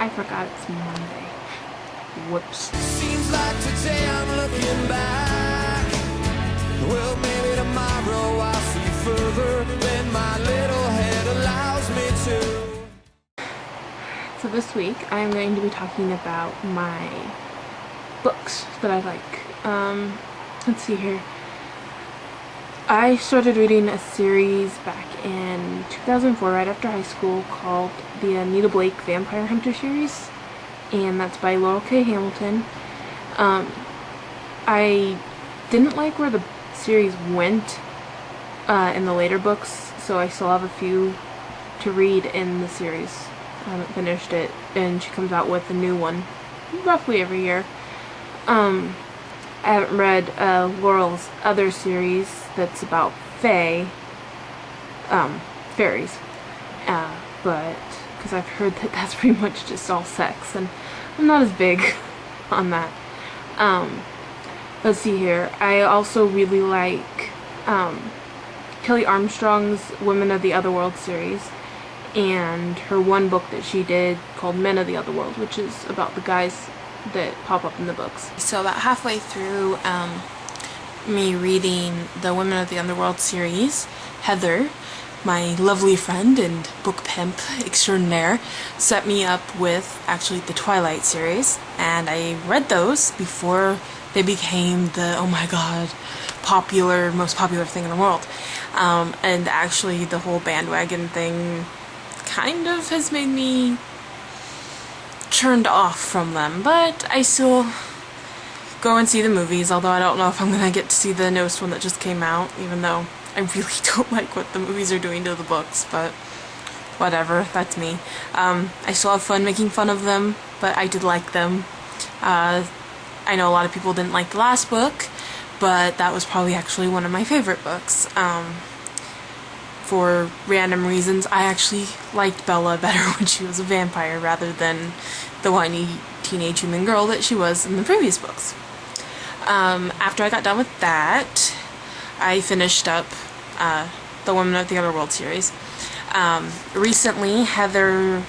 I forgot it's Monday. Whoops. Seems like today I'm looking back. Well, maybe tomorrow I'll see further than my little head allows me to. So this week I'm going to be talking about my books that I like. Let's see here. I started reading a series back in 2004, right after high school, called the Anita Blake Vampire Hunter series, and that's by Laurel K. Hamilton. I didn't like where the series went in the later books, so I still have a few to read in the series. I haven't finished it, and she comes out with a new one roughly every year. I haven't read Laurel's other series that's about fairies, but because I've heard that that's pretty much just all sex, and I'm not as big on that. Let's see here. I also really like Kelly Armstrong's Women of the Otherworld series, and her one book that she did called Men of the Otherworld, which is about the guys that pop up in the books. So about halfway through me reading the Women of the Underworld series, Heather, my lovely friend and book pimp extraordinaire, set me up with actually the Twilight series, and I read those before they became the, oh my god, most popular thing in the world. And actually the whole bandwagon thing kind of has made me turned off from them, but I still go and see the movies, although I don't know if I'm gonna get to see the newest one that just came out, even though I really don't like what the movies are doing to the books, but whatever, that's me. I still have fun making fun of them, but I did like them. I know a lot of people didn't like the last book, but that was probably actually one of my favorite books. For random reasons, I actually liked Bella better when she was a vampire rather than the whiny teenage human girl that she was in the previous books. After I got done with that, I finished up the Women of the Otherworld series. Recently, Heather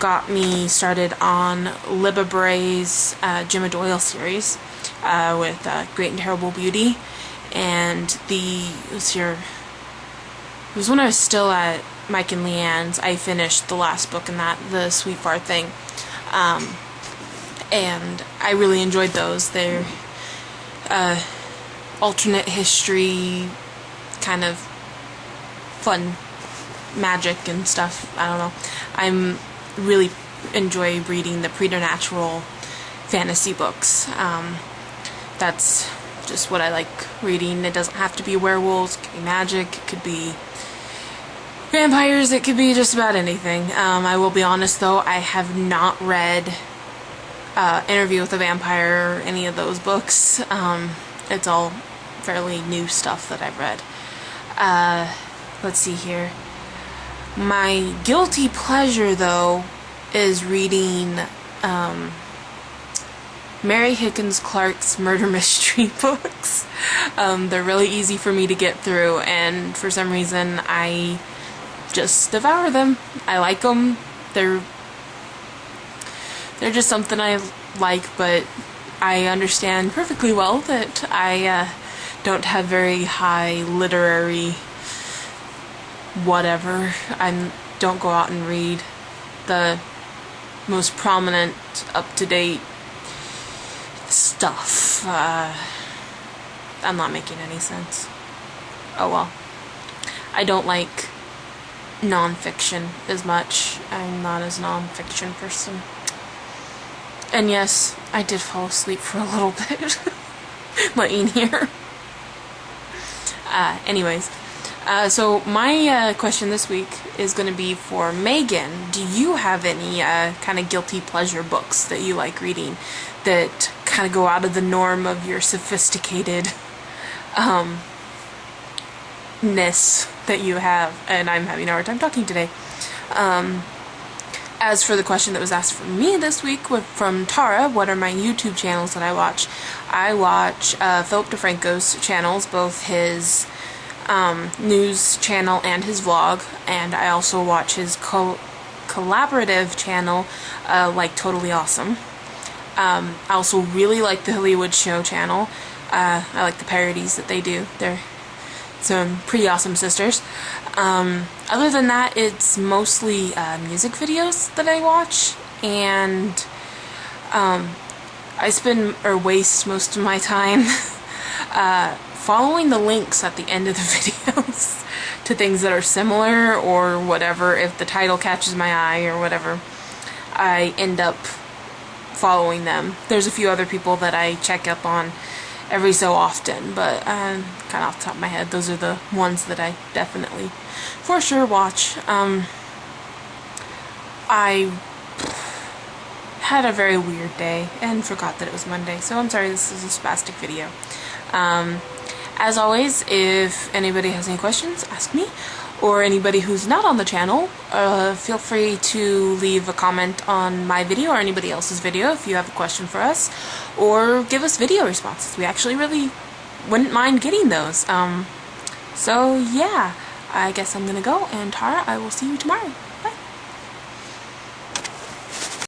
got me started on Libba Bray's Gemma Doyle series with Great and Terrible Beauty, and it was when I was still at Mike and Leanne's. I finished the last book in that, The Sweet Far Thing, and I really enjoyed those. They're alternate history, kind of fun magic and stuff. I don't know. I'm really enjoy reading the preternatural fantasy books. That's just what I like reading. It doesn't have to be werewolves, it could be magic, it could be vampires, it could be just about anything. I will be honest though, I have not read Interview with a Vampire or any of those books. It's all fairly new stuff that I've read. Let's see here. My guilty pleasure though is reading Mary Higgins Clark's murder mystery books. They're really easy for me to get through, and for some reason I just devour them. I like them. They're just something I like, but I understand perfectly well that I don't have very high literary whatever. I don't go out and read the most prominent, up-to-date stuff. I'm not making any sense. Oh well. I don't like non-fiction as much. I'm not as non-fiction person. And yes, I did fall asleep for a little bit laying here. Anyways, so my question this week is going to be for Megan. Do you have any kind of guilty pleasure books that you like reading that kind of go out of the norm of your sophisticated ness that you have? And I'm having a hard time talking today. As for the question that was asked for me this week from Tara, what are my YouTube channels that I watch? I watch Philip DeFranco's channels, both his news channel and his vlog, and I also watch his collaborative channel like Totally Awesome. I also really like the Hollywood Show channel. I like the parodies that they do. They're some pretty awesome sisters. Other than that, it's mostly music videos that I watch, and I spend or waste most of my time following the links at the end of the videos to things that are similar or whatever. If the title catches my eye or whatever, I end up following them. There's a few other people that I check up on every so often, but kind of off the top of my head, those are the ones that I definitely for sure watch. I had a very weird day and forgot that it was Monday, so I'm sorry this is a spastic video. As always, if anybody has any questions, ask me, or anybody who's not on the channel, feel free to leave a comment on my video or anybody else's video if you have a question for us, or give us video responses. We actually really wouldn't mind getting those. So yeah, I guess I'm gonna go, and Tara, I will see you tomorrow. Bye.